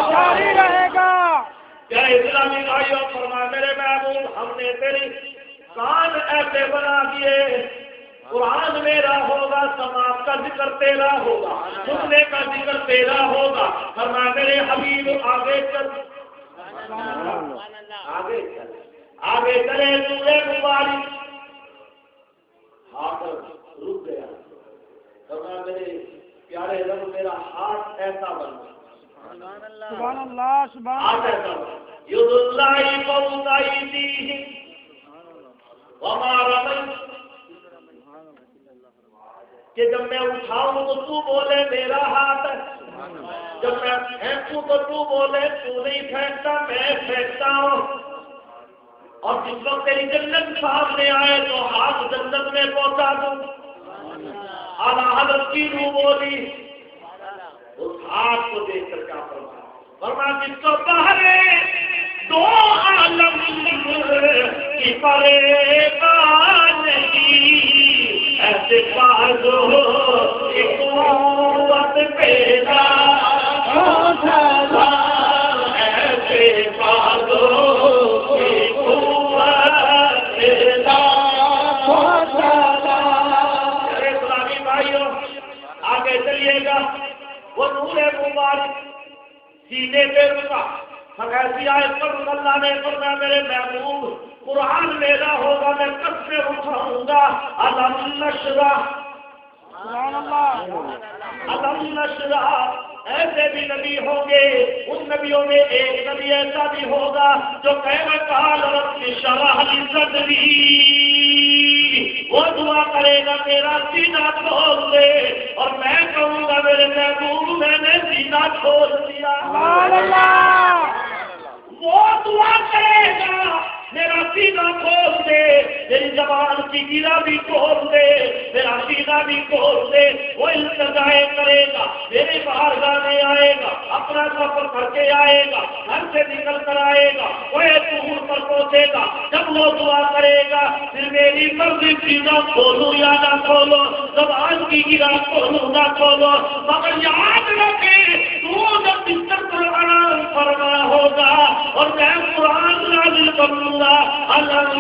Speaker 2: جاری رہے گا.
Speaker 1: کیا اسلامی بھائیوں فرمایا میرے محبوب ہم نے تیری کان ایسے بنا دیے قرآن میرا ہوگا سماعت کا ذکر تیرا ہوگا سننے کا ذکر تیرا ہوگا. فرمایا میرے حبیب آگے چل آگے چلے سورہ مبارک ہاتھ رک گیا. فرمایا میرے پیارے رب میرا ہاتھ ایسا بن گیا
Speaker 2: سبحان اللہ سبحان اللہ
Speaker 1: ید اللہ فوق ایدیہم وما رمیت کہ جب میں اٹھاؤں تو تو بولے میرا ہاتھ ہے جب میں پھینکوں تو تو بولے تو نہیں پھینکتا میں پھینکتا ہوں. اور جس وقت تیری جنت سامنے آئے تو ہاتھ جنت میں پہنچا دوں. اعلیٰ حضرت کی روح بولی اس ہاتھ کو دیکھ کر کیا فرمایا جس کو بہرے دو عالم کی پریشان نہیں ایسے ایسے بازو ایک قوت پیدا ایسے بازو ایک قوت پیدا. میرے اسلامی بھائیوں آگے چلیے گا. وہ نور مبارک سینے پہ رکا. ایسی آیت پر اللہ نے فرمایا میرے محبوب قرآن میرا ہوگا میں کب سے اٹھاؤں گا. الم نشرح الم نشرح. ایسے بھی نبی ہوں گے. ان نبیوں میں ایک نبی ایسا بھی ہوگا جو کہے گا قال رب اشرح لی صدری. وہ دعا کرے گا میرا سینہ کھول دے اور میں کہوں گا میرے محبوب میں نے سینہ کھول دیا. وہ دعا کرے گا میرا سینہ کھول دے میری زبان کی گرا بھی کھول دے میرا سینہ بھی کھول دے. وہ التجائے کرے گا میرے بارگاہ میں آئے گا اپنا سفر کر کے آئے گا گھر سے نکل کر آئے گا وہ دور پر پہنچے گا. جب وہ دعا کرے گا پھر میری مرضی سینہ کھولوں یا نہ کھولو زبان کی گرا کھولوں نہ کھولو مگر یاد رکھے تو جب بستر پر آرام فرما ہوگا اور میں قرآن نازل کروں گا. الم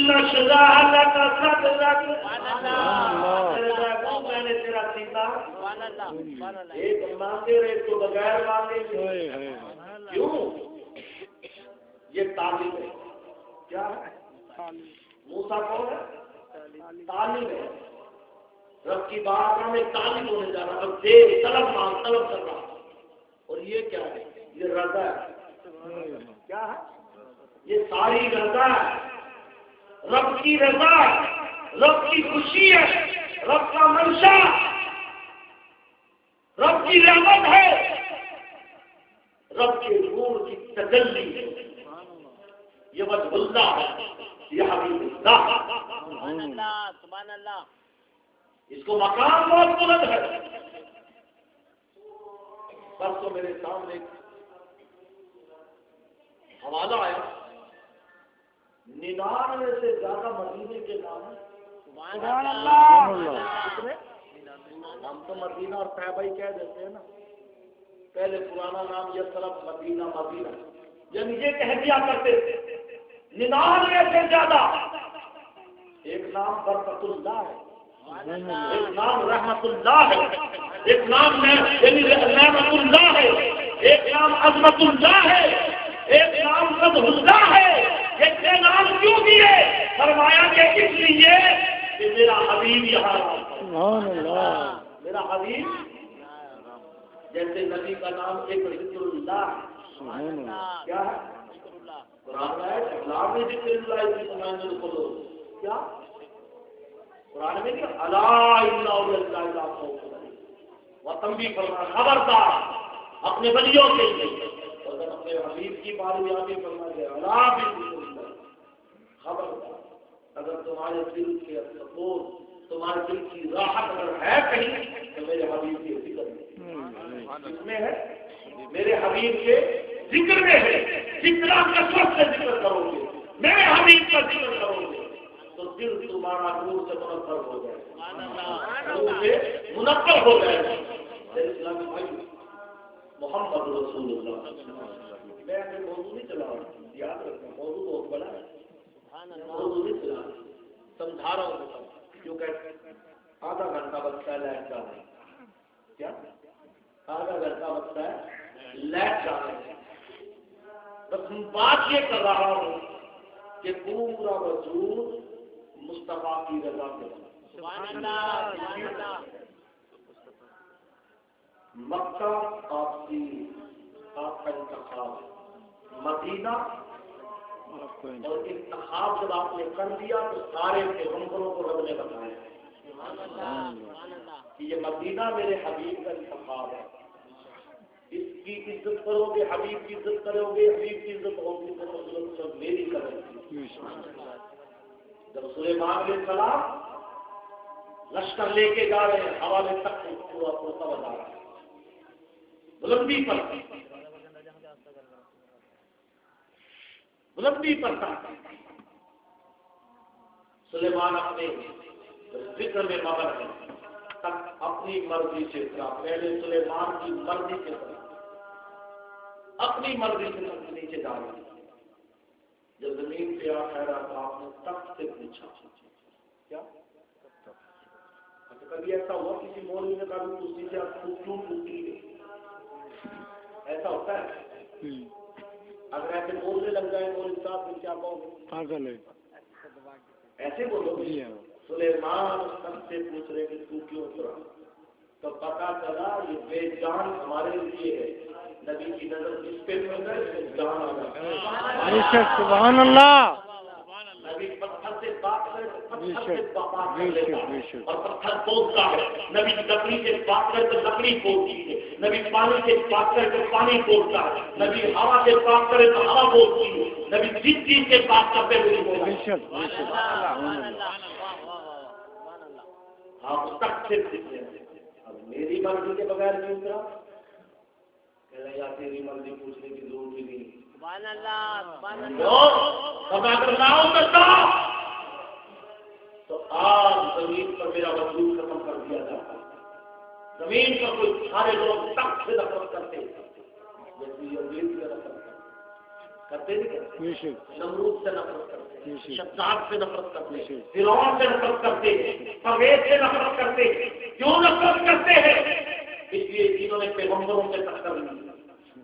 Speaker 1: نشرح لک صدرک. میں نے تیرا سینہ ایک مانگے رہے تو بغیر مانگے. کیوں؟ یہ تعلیم ہے. کیا ہے؟ موسیٰ کون ہے؟ تعلیم ہے. رب کی بارگاہ میں تعلیم ہونے جا رہا. اب دیر طلب کر رہا. اور یہ کیا ہے؟ یہ رضا ہے. کیا ہے؟ یہ ساری رضا ہے. رب کی رضا رب کی خوشی ہے. رب کا منشا رب کی رحمت ہے. رب کے نور کی تجلی ہے. یہ وجہ اللہ ہے. یہ حبیب اللہ. سبحان اللہ. اس کو مقام بہت بلند ہے. بس تو میرے سامنے حوالہ آیا 99 سے زیادہ مدینے کے نام ہیں. سبحان اللہ. ہم تو مدینہ اور طیبہ ہی کہہ دیتے ہیں نا. پہلے پرانا نام یثرب مدینہ مدینہ یعنی یہ کہہ دیا کرتے تھے. 99 سے زیادہ. ایک نام برکت اللہ ہے. ایک نام رحمت اللہ ہے. ایک نام یعنی نعمت اللہ ہے. ایک نام عظمت اللہ ہے. ایک نام فضل اللہ ہے. یہ نام کیوں دیے؟ فرمایا کہ اس لیے کہ میرا حبیب یہاں میرا حبیب جیسے نبی کا نام ایک ذکر اللہ ہے. کیا ہے؟ قرآن ہے اخلاق میں ذکر اللہ کیا قرآن میں کیا اللہ وطن بھی فرما خبردار اپنے ولیوں کے لیے. اگر اپنے حبیب کی باریابی فرما دے اللہ بھی خبردار. اگر تمہارے دل کے سکون تمہارے دل کی راحت اگر ہے کہیں تو میرے حبیب کے ذکر میں ہے. میرے حبیب کے ذکر میں ہے. جتنا کثرت سے ذکر کرو گے میرے حبیب کا ذکر کرو گے تو دل تمہارا نور سے منور ہو جائے منور ہو جائے گا. اسلامی بھائی محمد رسول اللہ. میں اپنے موضوع نہیں چلا رہا ہوں. یاد رکھنا موضوع بہت بڑا ہے. موضوع نہیں چلا رہا سمجھا رہا ہوں. کیونکہ آدھا گھنٹہ بچتا ہے لائٹ جانے. کیا آدھا گھنٹہ بچتا ہے لائٹ جانے. بس بات یہ کر رہا ہوں کہ پورا وجود مصطفیٰ کی رضا کے مکہ آپ کا انتخاب مدینہ اور انتخاب جب آپ نے کر دیا تو سارے پیغمبروں کو رب نے بتایا کہ یہ مدینہ میرے حبیب کا انتخاب ہے. اس کی عزت کرو گے حبیب کی عزت کرو گے حبیب کی عزت ہوگی تو میری کرو گی. جب سلیمان علیہ السلام لشکر لے کے جا رہے ہیں حوالے تک پورا پورتا بتا رہا ہے بلندی پر سلیمان اپنے فکر میں مگن ہے تک اپنی مرضی سے اترا. پہلے سلیمان کی مرضی سے اترا, اپنی مرضی سے نیچے ڈالا. جب زمین پہ آ ٹھہرا تو آپ نے تخت سے پوچھا کیا. کبھی ایسا ہوا کسی مولوی نے کہا کسی سے آپ کیوں پوچھی گئی؟ ایسا ہوتا ہے. اگر ایسے بولنے لگ جائے مولوی صاحب پھر کیا کہو گے؟ پاگل ہے. ایسے بولو گے. سلیمان تخت سے پوچھ رہے کہ تو کیوں اترا؟ تو پتا چلا یہ بے جان ہمارے لیے ہے. نبی کی نظر جس پہ نظر جان آ جاتا ہے.
Speaker 2: سبحان اللہ.
Speaker 1: نبی پتھر سے بات کرے تو پتھر سے بات کر لیتا ہے اور پتھر بولتا ہے. نبی لکڑی سے بات کرے تو لکڑی بولتی ہے. نبی پانی سے بات کرے تو پانی بولتا ہے. نبی ہوا سے بات کرے تو ہوا بولتی ہے. نبی جس چیز سے بات کرتے ہوئے بولا. آپ تک سے پوچھتے ہیں اب میری مرضی کے بغیر کیوں کرا؟ یا تیری مرضی پوچھنے کی ضرورت ہی نہیں. اگر نہ ہو سکتا تو آج زمین پر میرا وجود ختم کر دیا جاتا. زمین پر کوئی سارے لوگ تخت سے نفرت کرتے کرتے نہیں. نمرود سے نفرت کرتے, شداد سے نفرت کرتے, فرعون سے نفرت کرتے, پرویز سے نفرت کرتے. کیوں نفرت کرتے ہیں؟ اس لیے جنہوں نے پیغمبروں سے ٹکر لی.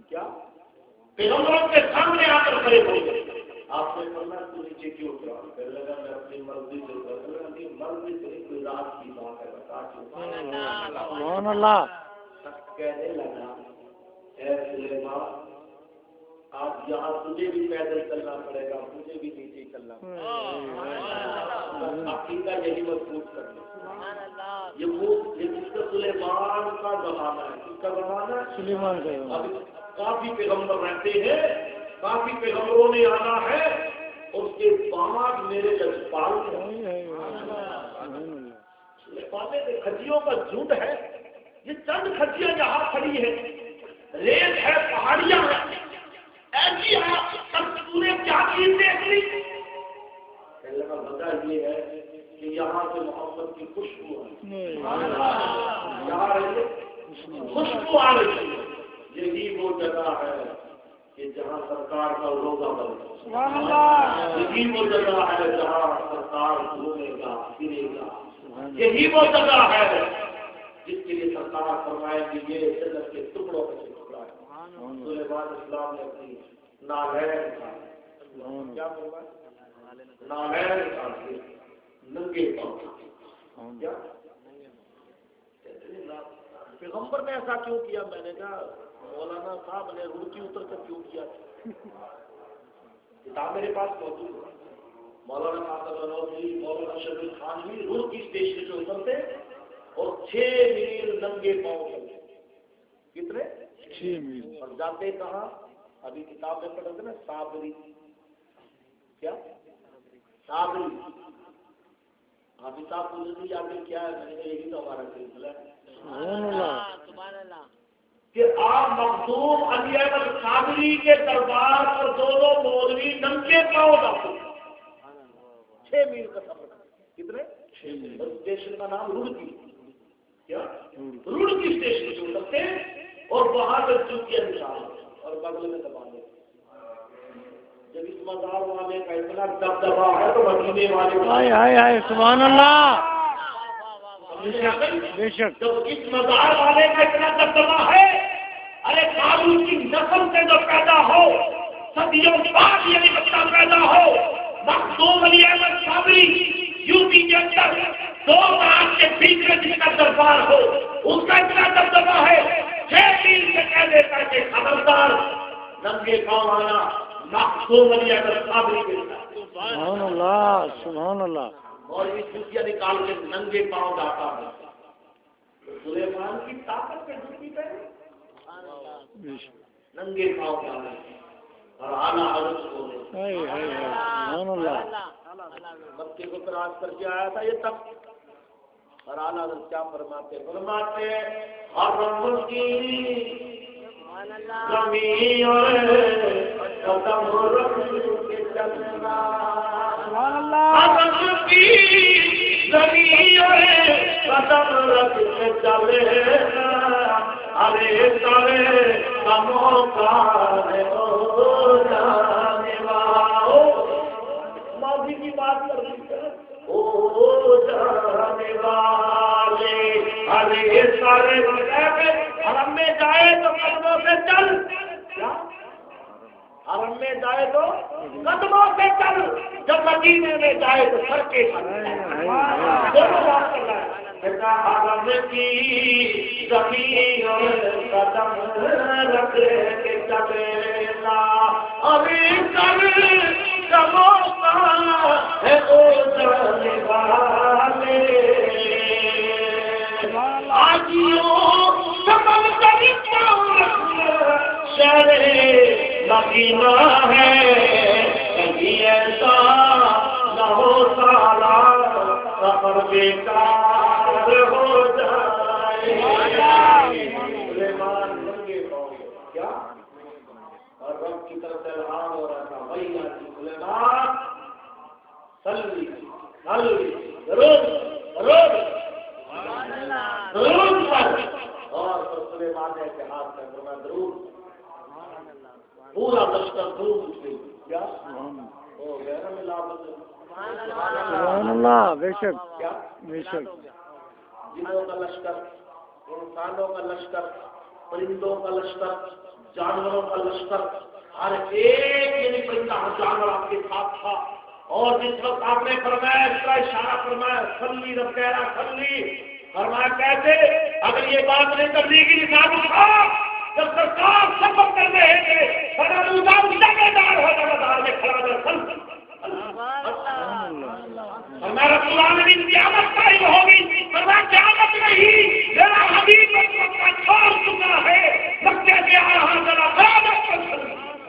Speaker 1: کیا پیغمبروں کے سامنے آ کر کھڑے ہو گئے. آپ نے فرمایا تو نیچے کیوں اترا؟ کہنے لگا میں اپنی مرضی سے اترا. اپنی مرضی سے کوئی رات کی بات ہے بتا. سبحان اللہ. کہنے لگا اے سلیمان آج یہاں تجھے بھی پیدل چلنا پڑے گا, مجھے بھی نیچے چلنا پڑے گا. عقیدہ یہی مضبوط کرنا. یہ جس کا سلیمان کا زمانہ ہے. کس کا زمانہ ہے؟ سلیمان کا. اب کافی پیغمبر رہتے ہیں, کافی پیغمبروں نے آنا ہے. اس کے بعد میرے جذبات کھجیوں کا جھنڈ ہے. یہ چند کھجیاں یہاں کھڑی ہے, ریت ہے, پہاڑیاں ہیں. ایسی پورے کیا چیز دیکھ لی. پہلے کا وجہ یہ ہے کہ یہاں سے محمد کی خوشبو خوشبو آ رہی ہے. یہی وہ جگہ ہے کہ جہاں سرکار کا روزہ بنے. یہی وہ جگہ ہے جہاں سرکار گھومے گا پھرے گا. یہی وہ جگہ ہے جس کے لیے سرکار فرمائے کہ یہ جنت کے ٹکڑوں میں سے ٹکڑا ہے. سلیمان اسلام نے اپنی نالین نکالی. کیا فرمایا؟ نالین نکالی, ننگے پاؤں. کیا پیغمبر نے ایسا کیوں کیا؟ میں نے کہا مولانا صاحب نے رڑکی اتر کر کیوں کیا؟ کتاب میرے پاس موجود ہے. مولانا مولانا شبیر خان بھی رڑکی اسٹیشن سے اترتے اور 6 میل ننگے پاؤں چلتے. کتنے؟ 6 میل. اور جاتے کہاں؟ ابھی کتاب میں پڑھتے نا صابری. کیا صابری؟ آپ کتاب پوچھتے آگے کیا ہے؟ میں نے کہا یہی تو ہمارا سلسلہ ہے کہ آپ مخدوم علی احمد صابری کے دربار پر دونوں مولوی ننگے پاؤں جاتے. 6 میل کا سفر. کتنے؟ 6 میل. اسٹیشن کا نام رڑکی. کیا رڑکی اسٹیشن سے اترتے اور وہاں سے چوکیاں نکال اور بغل میں دبا دیں. جب اس مزار والے کا اتنا دبدبا ہے تو مدینے والے سبحان اللہ. بے شک جب اس مزار والے کا اتنا دبدبا ہے, ارے قابل کی نسل سے جو پیدا ہو, صدیوں بعد یہ بچہ پیدا ہو, مخدوم علی احمد صابری یو پی کے اندر 2 ماہ کے بیچ میں جس کا دربار ہو, اس کا اتنا دبدبا ہے 6 میل سے کہہ دیتا ہے کہ خبردار ننگے پاؤں آنا مخدوم علی احمد صابری کے ساتھ. سبحان اللہ سبحان اللہ. اور یہ جوتیاں نکال کے ننگے پاؤں جاتا ہے. سلیمان کی طاقت پہ جوتی پہ ننگے پاؤں جانے اور اعلیٰ حضرت کو مکے کو کراس کر کے آیا تھا یہ تب. اور اعلیٰ حضرت کیا فرماتے حرم کی زمین اور قدم رکھ کے چلنا. حرم کی زمین قدم رکھ کے چلے ارے چلے کموں کا ہے او جانے والو ماضی کی بات کر رہی ہے او جانے والے ارے سارے حرم میں جائے تو قدموں سے چل کیا حرم میں جائے تو قدموں سے چل جب مدینے میں جائے تو سر کے دونوں بات کر رہا ہے حرم کی زمین قدم رکھ کے چلنا ابھی کل کموں کا ہے او جانے والے آجیوں سبب کبھی شہر مدینہ ہے کہیں ایسا نہ ہو سارا سفر بیکار ہو جائے سلیمان ننگے پاؤں کیا اور رب کی طرف سے الہام ہو رہا تھا وہی آتی سلیمان صلی ضرور اور سلیمان نے اتحاد کر فرمایا ضرور پورا لشکر ضرور کیا ہو گیا نا ملاوٹ
Speaker 2: سبحان اللہ بے شک
Speaker 1: کیا
Speaker 2: بے شک
Speaker 1: جنوں کا لشکر انسانوں کا لشکر پرندوں کا لشکر جانوروں کا لشکر ہر ایک یعنی پرندہ ہر جانور آپ کے ساتھ تھا اور جس وقت آپ نے فرمایا اس کا اشارہ فرمایا سلی رب کہنا سلی فرمایا کیسے اگر یہ بات نہیں تبلیغی نصاب تھا جب سرکار سفر کر رہے تھے بڑا نظام جگہدار ہو جگہدار میں کھڑا کر فرمایا رسول اللہ کی قیامت قائم ہوگی فرمایا قیامت نہیں میرا حبیب مکہ چھوڑ چکا ہے مکہ سے آ رہا ذرا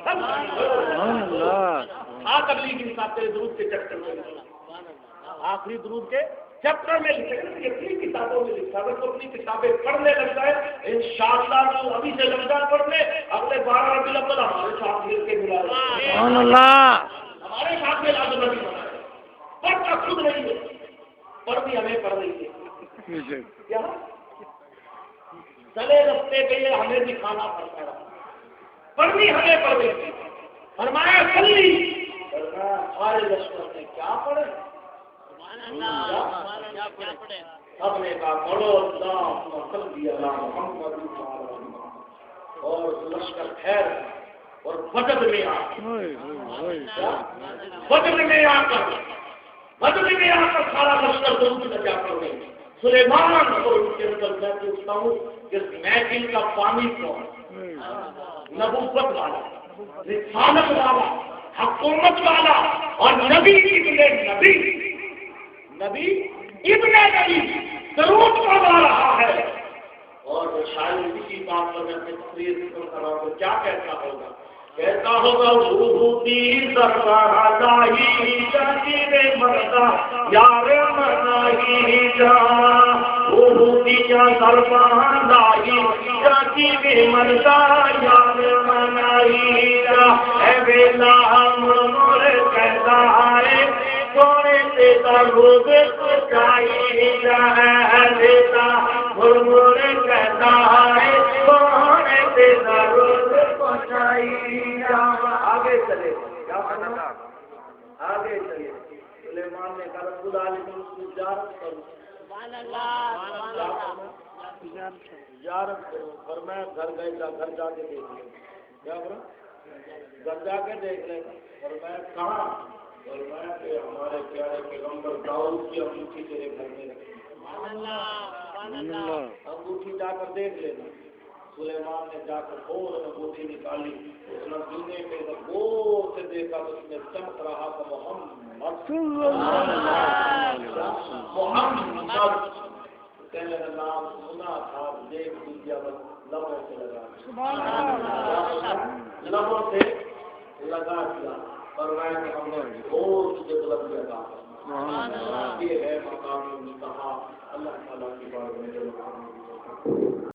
Speaker 2: سبحان اللہ
Speaker 1: تبلیغی نصاب کے درود کے چیپٹر میں آخری درود کے چیپٹر میں لکھے اپنی کتابوں میں لکھا ہے تو اپنی کتابیں پڑھنے لگ جائے انشاءاللہ تو ابھی سے لگ جائے پڑھنے اگلے 12 ربیع الاول ہمارے ساتھ مل کے ملا
Speaker 2: سبحان اللہ
Speaker 1: ہمارے ساتھ میں لازم نہیں بنا ہے پڑھتا خود نہیں ہے پڑھنی ہمیں پڑھ رہی ہے کیا چلے رستے پہ یہ ہمیں دکھانا پڑتا ہے پڑھنی ہمیں پڑھ رہی ہے فرمایا سلی سارے لشکر نے کیا پڑھے سب نے کہا پڑھو اللہم صلی علی محمد اور لشکر خیر اور بدر میں آ کر سارا لشکر ضرور لگا کر گئے سلیمان کو ان کے اندر میں پوچھتا ہوں کہ محفل کا پانی کون نبوت والا رسالت والا حکومت والا اور نبی ابن نبی ضرور کروا رہا ہے اور شاید اسی بات پر میں اپنی تقریر ذکر کر رہا ہوں کیا کہتا ہوگا روحی سربراہی جاتی مردا یار منائی جا روحی سربراہی جاتی مردا یار منائی جا اے بیلا مر کہتا ہے سونے دیتا روز سچائی جا دیتا مر کہتا ہے سونے دیتا روز آگے چلے آگے چلے سلیمان نے کہا رب العالمین اس کی زیارت کرو زیارت کرو فرمایا گھر گئے گھر جا کے دیکھ لیں کیا کرو گھر جا کے دیکھ لیں فرمایا کہاں فرمایا کہ ہمارے پیارے پیغمبر داؤد کی انگوٹھی تیرے گھر میں رکھی انگوٹھی جا کر دیکھ لینا سلیمان نے جا کر فوراً انگوٹھی نکالی اس نے سینے پہ غور سے دیکھا تو اس میں چمک رہا تھا محمد کہنے کا نام سنا تھا دیکھ دیا بس لبوں سے لگا لبوں سے لگا دیا فرمایا کہ ہم نے اور تجھے بلند لگا یہ ہے مقام مصطفیٰ اللہ تعالیٰ کی بات میں